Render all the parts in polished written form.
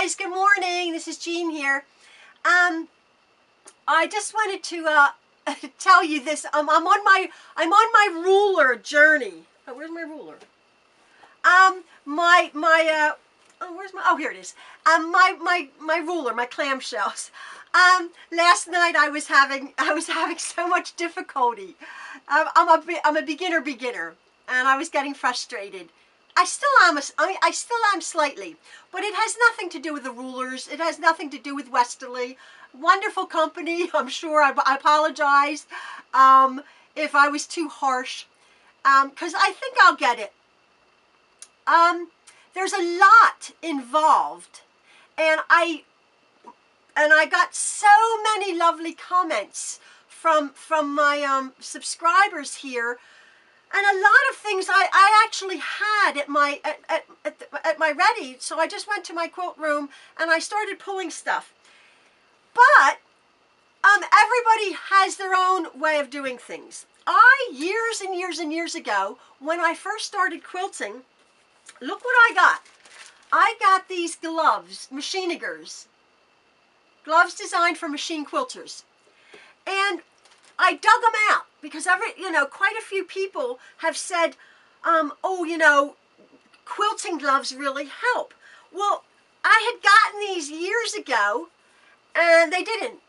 guys, good morning. This is Jean here. I just wanted to tell you this. I'm on my ruler journey. Oh, where's my ruler? Oh, here it is. My ruler, my clamshells. Last night I was having so much difficulty. I'm a beginner, and I was getting frustrated. I still am slightly, but it has nothing to do with the rulers. It has nothing to do with Westalee. Wonderful company. I'm sure. I apologize if I was too harsh, because I think I'll get it. There's a lot involved, and I got so many lovely comments from my subscribers here. And a lot of things I actually had at my ready, so I just went to my quilt room and I started pulling stuff. But everybody has their own way of doing things. Years and years and years ago, when I first started quilting, look what I got. I got these gloves, machinigers, gloves designed for machine quilters, and I dug them out because quite a few people have said, oh, quilting gloves really help. Well, I had gotten these years ago, and they didn't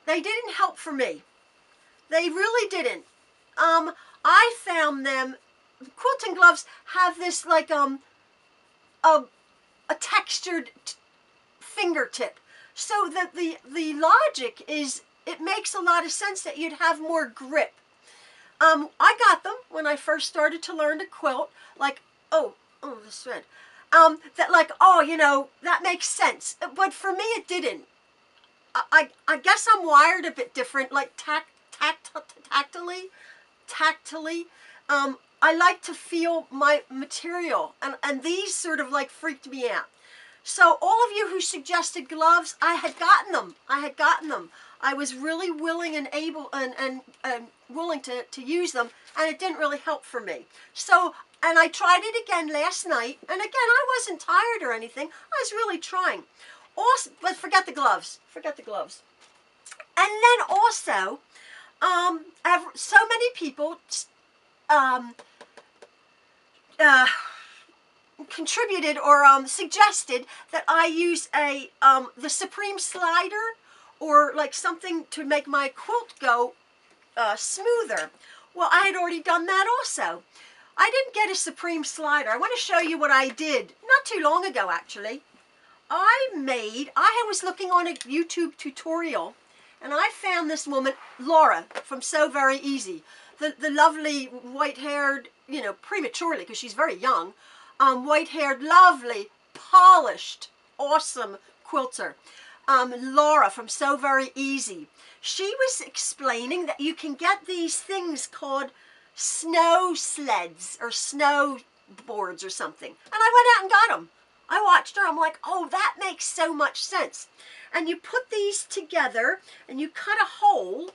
help for me. They really didn't. I found them, quilting gloves have this like a textured fingertip, so that the logic is, it makes a lot of sense that you'd have more grip. I got them when I first started to learn to quilt, like, oh, this thread. That like, oh, that makes sense. But for me, it didn't. I guess I'm wired a bit different, like tactily. I like to feel my material, and these sort of like freaked me out. So all of you who suggested gloves, I had gotten them. I was really willing and able and willing to use them, and it didn't really help for me. So, and I tried it again last night, and again, I wasn't tired or anything. I was really trying. Also, but forget the gloves. And then also, so many people contributed or suggested that I use the Supreme slider, or like something to make my quilt go smoother. Well, I had already done that also. I didn't get a Supreme slider. I want to show you what I did not too long ago, actually. I was looking on a YouTube tutorial, and I found this woman, Laura, from So Very Easy. The lovely white-haired, prematurely, because she's very young, white-haired, lovely, polished, awesome quilter. Laura from So Very Easy. She was explaining that you can get these things called snow sleds or snow boards or something. And I went out and got them. I watched her. I'm like, oh, that makes so much sense. And you put these together and you cut a hole.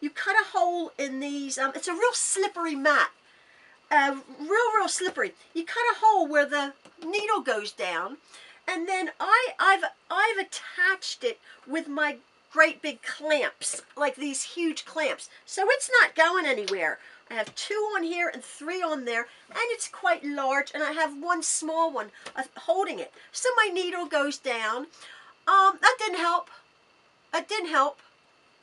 You cut a hole in these. It's a real slippery mat. Real slippery. You cut a hole where the needle goes down, and then I've attached it with my great big clamps, like these huge clamps. So it's not going anywhere. I have 2 on here and 3 on there, and it's quite large, and I have one small one holding it. So my needle goes down. That didn't help.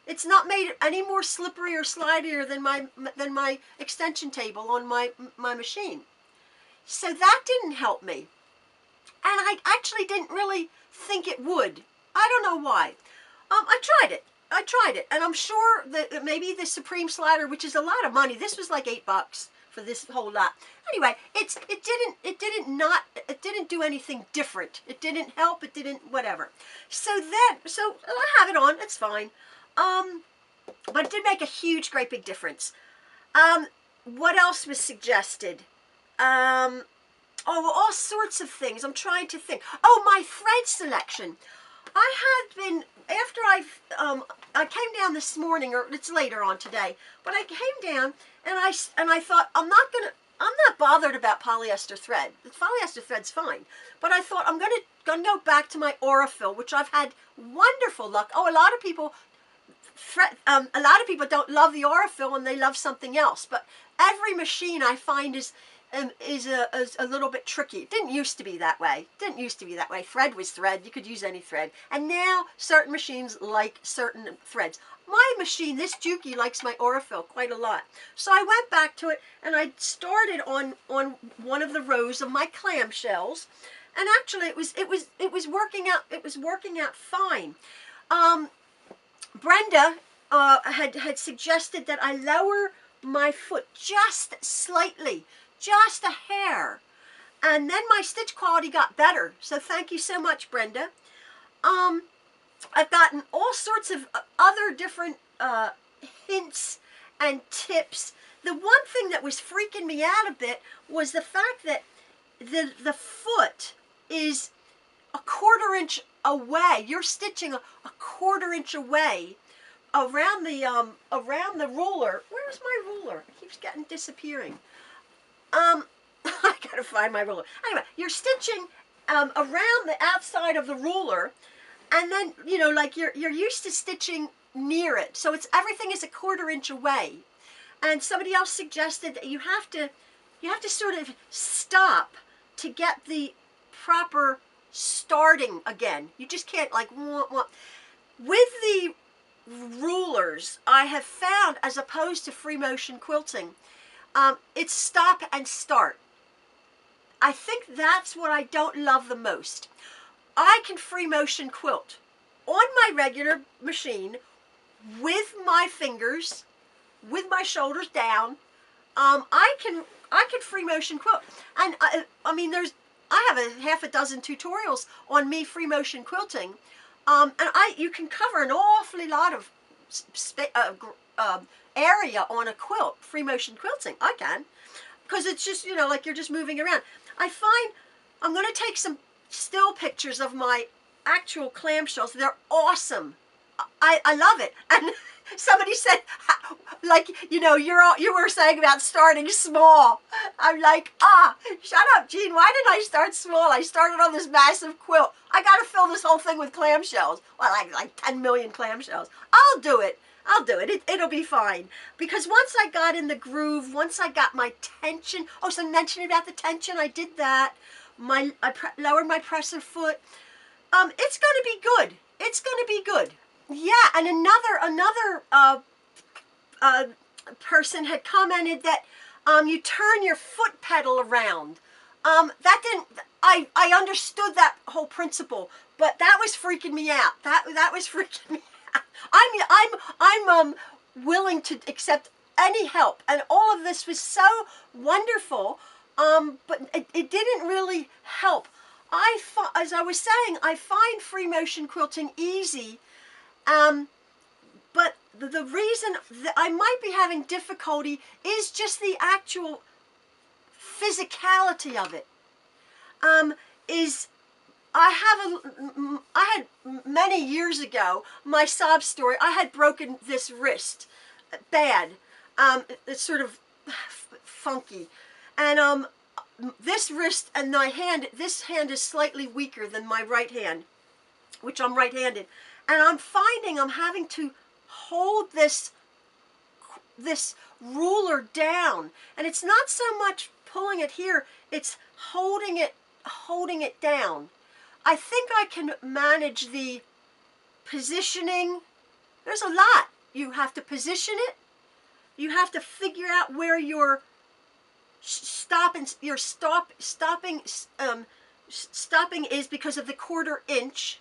It's not made any more slippery or slidier than my extension table on my machine. So that didn't help me. And I actually didn't really think it would. I don't know why. I tried it. And I'm sure that maybe the Supreme slider, which is a lot of money, this was like $8 for this whole lot. Anyway, it didn't do anything different. It didn't help, it didn't whatever. So I have it on, it's fine. But it did make a huge, great big difference. What else was suggested? All sorts of things. I'm trying to think. Oh, my thread selection. I had been, after I came down this morning, or it's later on today, but I came down and I thought, I'm not gonna, I'm not bothered about polyester thread. The polyester thread's fine. But I thought I'm gonna go back to my Aurifil, which I've had wonderful luck. Oh, a lot of people don't love the Aurifil and they love something else. But every machine I find is a little bit tricky. It didn't used to be that way. Didn't used to be that way. Thread was thread. You could use any thread. And now certain machines like certain threads. My machine, this Juki, likes my Aurifil quite a lot. So I went back to it and I started on one of the rows of my clamshells. And actually it was working out. It was working out fine. Brenda had suggested that I lower my foot just slightly, just a hair, and then my stitch quality got better. So thank you so much, Brenda. I've gotten all sorts of other different hints and tips. The one thing that was freaking me out a bit was the fact that the foot is a 1/4 inch away. You're stitching a 1/4 inch away around the ruler. Where's my ruler? It keeps getting disappearing. I gotta find my ruler. Anyway, you're stitching around the outside of the ruler, and then like you're used to stitching near it, so everything is a 1/4 inch away. And somebody else suggested that you have to sort of stop to get the proper starting again. You just can't like with the rulers. I have found, as opposed to free motion quilting, it's stop and start. I think that's what I don't love the most. I can free motion quilt on my regular machine with my fingers, with my shoulders down. I can free motion quilt, and I mean I have a half a dozen tutorials on me free motion quilting, and you can cover an awfully lot of area on a quilt, free motion quilting. I can, because it's just like you're just moving around. I find I'm going to take some still pictures of my actual clamshells. They're awesome. I love it. And somebody said, like, you were saying about starting small. I'm like, shut up, Jean. Why didn't I start small? I started on this massive quilt. I got to fill this whole thing with clamshells. Well, like 10 million clamshells. I'll do it. I'll do it. It'll be fine. Because once I got in the groove, once I got my tension. Oh, so mentioning about the tension, I did that. I lowered my presser foot. It's going to be good. It's going to be good. Yeah, and another person had commented that you turn your foot pedal around. That didn't. I understood that whole principle, but that was freaking me out. That was freaking me out. I'm willing to accept any help, and all of this was so wonderful. But it didn't really help. As I was saying, I find free motion quilting easy. But the reason that I might be having difficulty is just the actual physicality of it. I had many years ago, my sob story, I had broken this wrist bad. It's sort of funky. And this wrist and my hand, this hand is slightly weaker than my right hand, which I'm right-handed. And I'm finding I'm having to hold this ruler down. And it's not so much pulling it here, it's holding it down. I think I can manage the positioning. There's a lot. You have to position it. You have to figure out where your stopping is because of the 1/4 inch.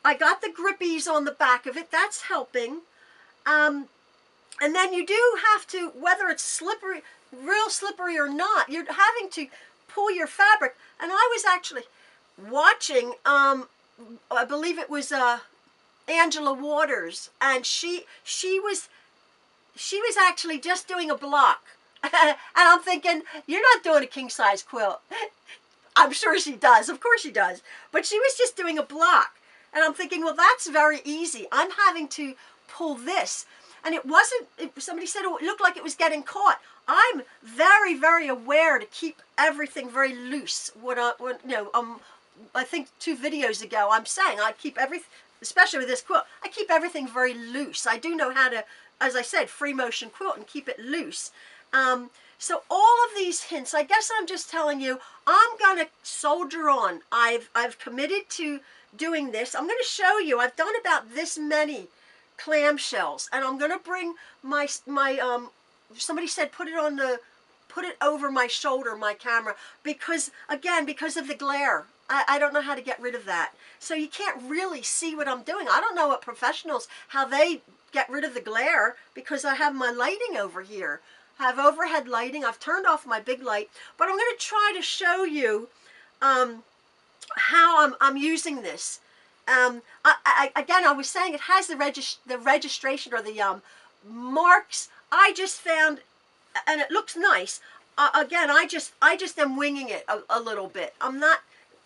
I got the grippies on the back of it. That's helping. And then you do have to, whether it's slippery, real slippery or not, you're having to pull your fabric. And I was actually watching, I believe it was Angela Waters, and she was actually just doing a block. And I'm thinking, you're not doing a king-size quilt. I'm sure she does. Of course she does. But she was just doing a block. And I'm thinking, well, that's very easy. I'm having to pull this. and it wasn't, somebody said it looked like it was getting caught. I'm very, very aware to keep everything very loose. I think 2 videos ago I'm saying I keep everything, especially with this quilt, I keep everything very loose. I do know how to, as I said, free motion quilt and keep it loose. So all of these hints, I guess I'm just telling you, I'm going to soldier on. I've committed to doing this. I'm going to show you, I've done about this many clamshells, and I'm going to bring my somebody said put it over my shoulder, my camera, because again, because of the glare. I don't know how to get rid of that. So you can't really see what I'm doing. I don't know what professionals, how they get rid of the glare, because I have my lighting over here. I have overhead lighting. I've turned off my big light, but I'm going to try to show you how I'm using this. Again, I was saying it has the registration or the marks. I just found, and it looks nice. Again, I just am winging it a little bit. I'm not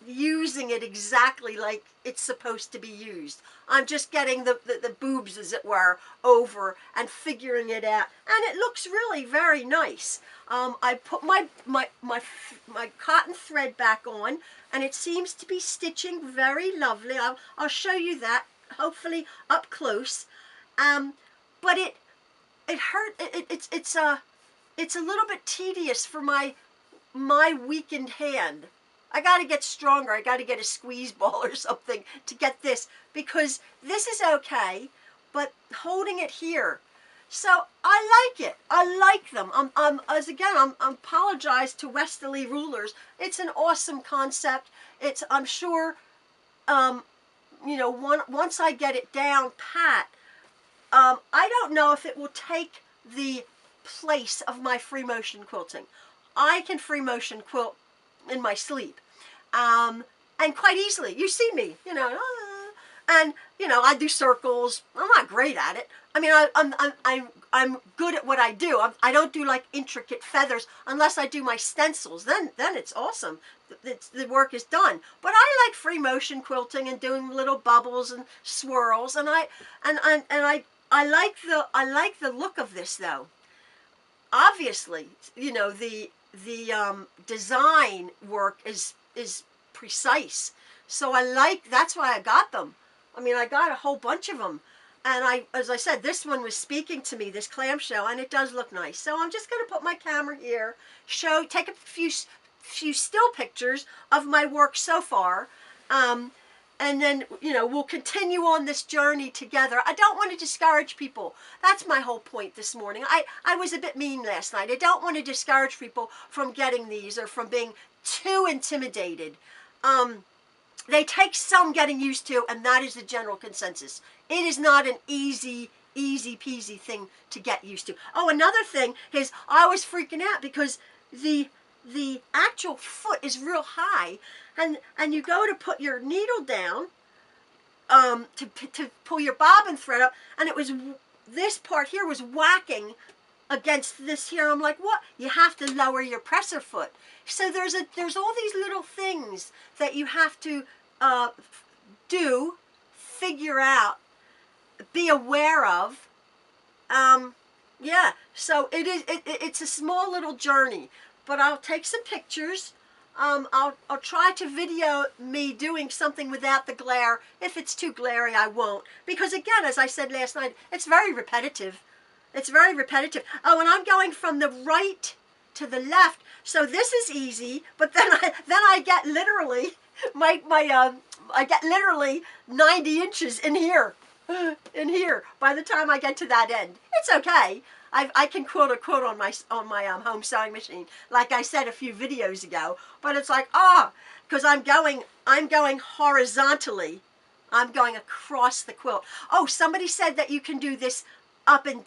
using it exactly like it's supposed to be used. I'm just getting the boobs, as it were, over and figuring it out, and it looks really very nice. I put my cotton thread back on, and it seems to be stitching very lovely. I'll show you that hopefully up close. But it hurt. It's a little bit tedious for my weakened hand. I got to get stronger. I got to get a squeeze ball or something to get this, because this is okay, but holding it here. So I like it. I like them. I apologize to Westalee rulers. It's an awesome concept. I'm sure, once I get it down pat, I don't know if it will take the place of my free motion quilting. I can free motion quilt in my sleep, and quite easily. You see me, and I do circles. I'm not great at it. I mean, I'm good at what I do. I don't do like intricate feathers unless I do my stencils. Then it's awesome. The work is done. But I like free motion quilting and doing little bubbles and swirls, and I like the look of this though. Obviously, the design work is precise, so that's why I got them. I mean, I got a whole bunch of them, and as I said, this one was speaking to me, this clamshell, and it does look nice. So I'm just going to put my camera here, take a few still pictures of my work so far, and then, we'll continue on this journey together. I don't want to discourage people. That's my whole point this morning. I was a bit mean last night. I don't want to discourage people from getting these or from being too intimidated. They take some getting used to, and that is the general consensus. It is not an easy peasy thing to get used to. Oh, another thing is I was freaking out because the actual foot is real high, and you go to put your needle down to pull your bobbin thread up, and this part here was whacking against this here. I'm like, what? You have to lower your presser foot. So there's all these little things that you have to figure out, be aware of. Yeah, so it's a small little journey, but I'll take some pictures. I'll try to video me doing something without the glare. If it's too glary, I won't. Because again, as I said last night, it's very repetitive. It's very repetitive. Oh, and I'm going from the right to the left, so this is easy. But then I get literally I get literally 90 inches in here. By the time I get to that end, it's okay. I can quote a quote on my home sewing machine, like I said a few videos ago. But it's like, because I'm going horizontally. I'm going across the quilt. Oh, somebody said that you can do this up and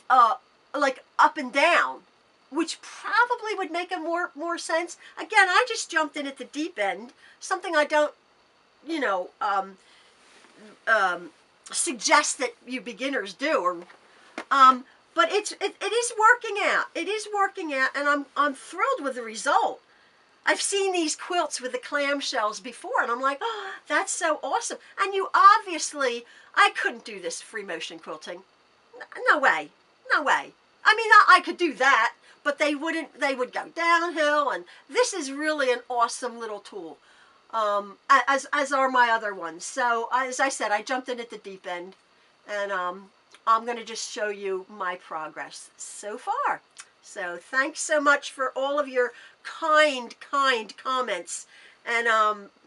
down, which probably would make more sense. Again, I just jumped in at the deep end, something I don't, suggest that you beginners do, but it is working out. It is working out, and I'm thrilled with the result. I've seen these quilts with the clamshells before, and I'm like, oh, that's so awesome. And you obviously, I couldn't do this free motion quilting. No way. No way. I mean, I could do that, but they wouldn't. They would go downhill, and this is really an awesome little tool, as are my other ones. So as I said, I jumped in at the deep end, and I'm going to just show you my progress so far. So thanks so much for all of your kind comments, and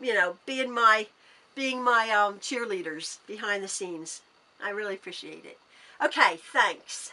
you know, being my cheerleaders behind the scenes. I really appreciate it. Okay, thanks.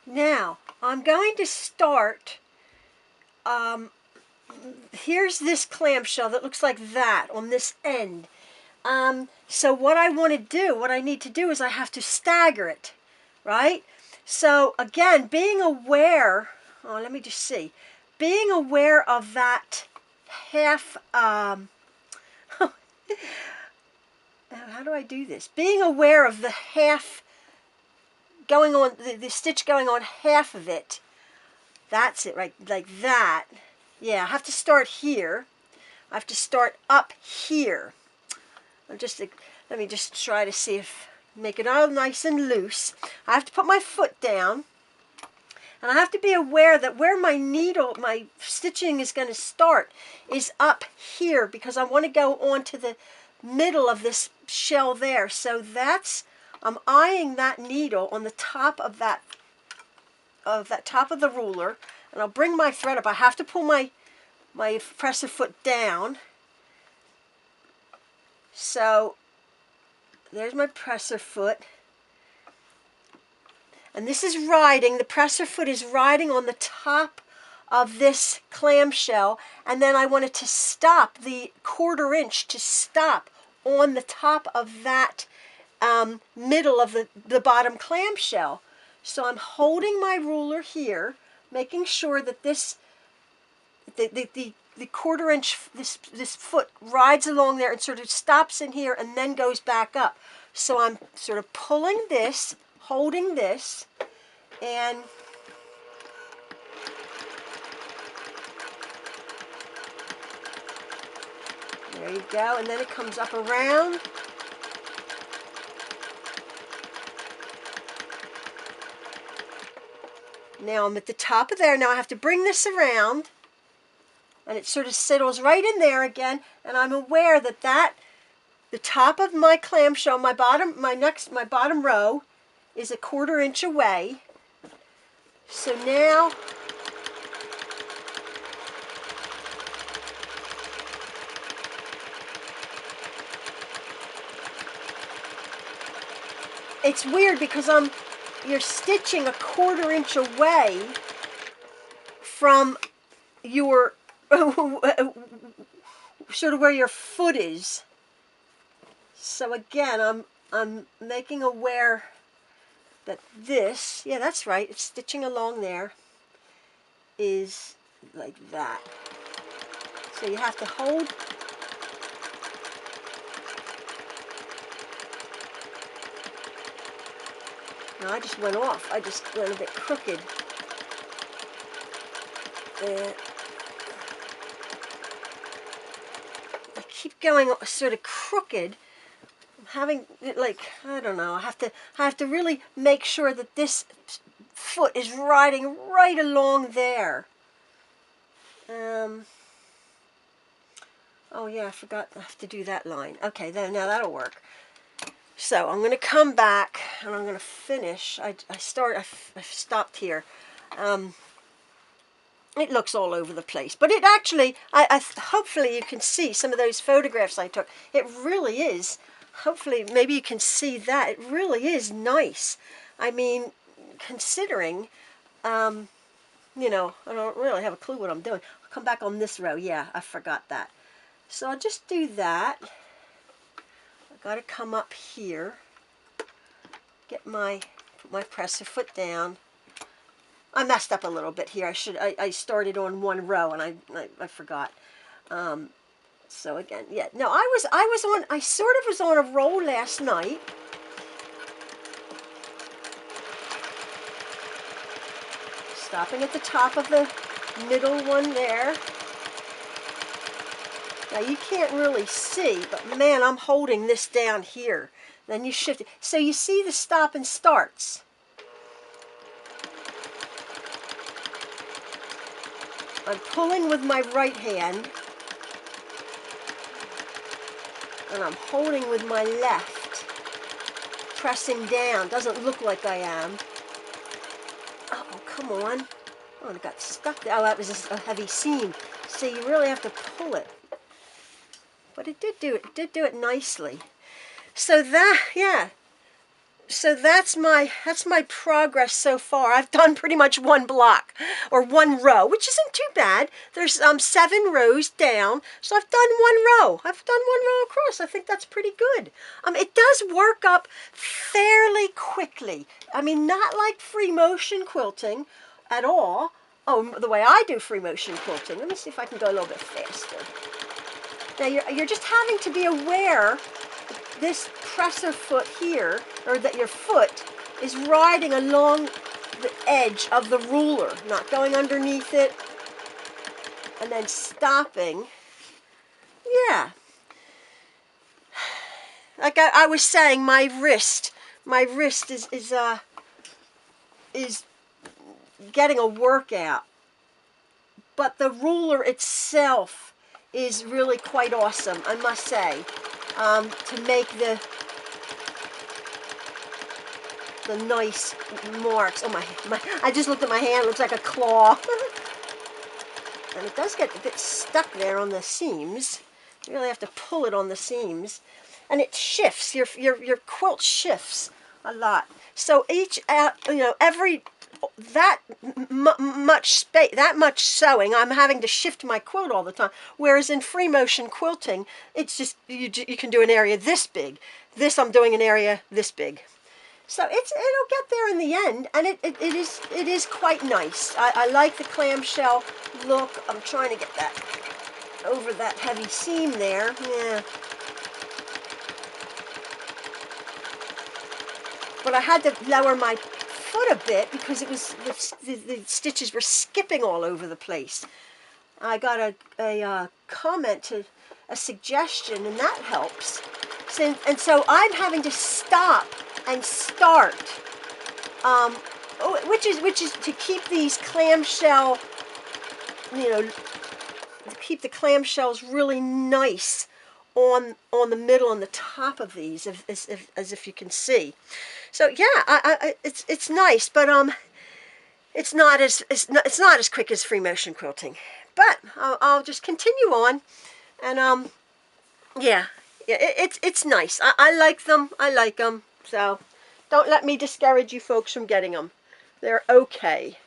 Now, I'm going to start, here's this clamshell that looks like that on this end. So what I want to do, what I need to do is I have to stagger it, right? So again, being aware, oh, let me just see, being aware of that half, how do I do this? Being aware of the half going on, the stitch going on half of it. That's it, right, like that. Yeah, I have to start here. I have to start up here. Let me just try to see if, make it all nice and loose. I have to put my foot down, and I have to be aware that where my needle, my stitching is going to start is up here, because I want to go on to the middle of this shell there. So that's, I'm eyeing that needle on the top of that top of the ruler, and I'll bring my thread up. I have to pull my presser foot down. So there's my presser foot, and this is riding, the presser foot is riding on the top of this clamshell, and then I want it to stop, the 1/4 inch to stop on the top of that middle of the bottom clamshell. So I'm holding my ruler here, making sure that this, the 1/4 inch, this foot rides along there and sort of stops in here and then goes back up. So I'm sort of pulling this, holding this, and there you go, and then it comes up around. Now I'm at the top of there. Now I have to bring this around, and it sort of settles right in there again, and I'm aware that the top of my clamshell, my bottom row is a 1/4 inch away. So now it's weird because you're stitching a 1/4 inch away from your sort of where your foot is. So again, I'm making aware that this, yeah, that's right, it's stitching along there, is like that. So you have to hold. Now I just went off. I just went a bit crooked. And I keep going sort of crooked. I'm having, like, I don't know. I have to really make sure that this foot is riding right along there. Oh yeah, I forgot. I have to do that line. Okay, now that'll work. So I'm going to come back and I'm going to finish. I stopped here. It looks all over the place, but it actually, hopefully you can see some of those photographs I took. It really is. Hopefully, maybe you can see that. It really is nice. I mean, considering, you know, I don't really have a clue what I'm doing. I'll come back on this row. Yeah, I forgot that. So I'll just do that. I've got to come up here. put my presser foot down. I messed up a little bit here. I started on one row and I forgot. So again, yeah. No, I sort of was on a roll last night. Stopping at the top of the middle one there. Now you can't really see, but man, I'm holding this down here. Then you shift it. So you see the stop and starts. I'm pulling with my right hand. And I'm holding with my left. Pressing down. Doesn't look like I am. Oh, come on. Oh, it got stuck there. Oh, that was just a heavy seam. So you really have to pull it. But it did do it. It did do it nicely. So that, yeah. So that's my progress so far. I've done pretty much one block or one row, which isn't too bad. There's 7 rows down, so I've done one row. I've done one row across. I think that's pretty good. It does work up fairly quickly. I mean, not like free motion quilting at all. Oh, the way I do free motion quilting. Let me see if I can go a little bit faster. Now you're just having to be aware this presser foot here, or that your foot is riding along the edge of the ruler, not going underneath it, and then stopping. Yeah. Like I was saying, my wrist is getting a workout, but the ruler itself is really quite awesome, I must say. To make the nice marks. Oh my! I just looked at my hand. It looks like a claw. And it does get a bit stuck there on the seams. You really have to pull it on the seams, and it shifts. Your quilt shifts a lot. So each every that much space, that much sewing, I'm having to shift my quilt all the time. Whereas in free motion quilting, it's just you can do an area this big. This I'm doing an area this big. So it'll get there in the end, and it is quite nice. I like the clamshell look. I'm trying to get that over that heavy seam there. Yeah. But I had to lower my foot a bit because it was the stitches were skipping all over the place. I got a comment to a suggestion, and that helps. And so I'm having to stop and start, which is to keep these clamshell, to keep the clamshells really nice on the middle and the top of these, as if you can see. So yeah, it's nice, but it's not as quick as free motion quilting. But I'll just continue on, and yeah, it's nice. I like them. I like them. So don't let me discourage you folks from getting them. They're okay.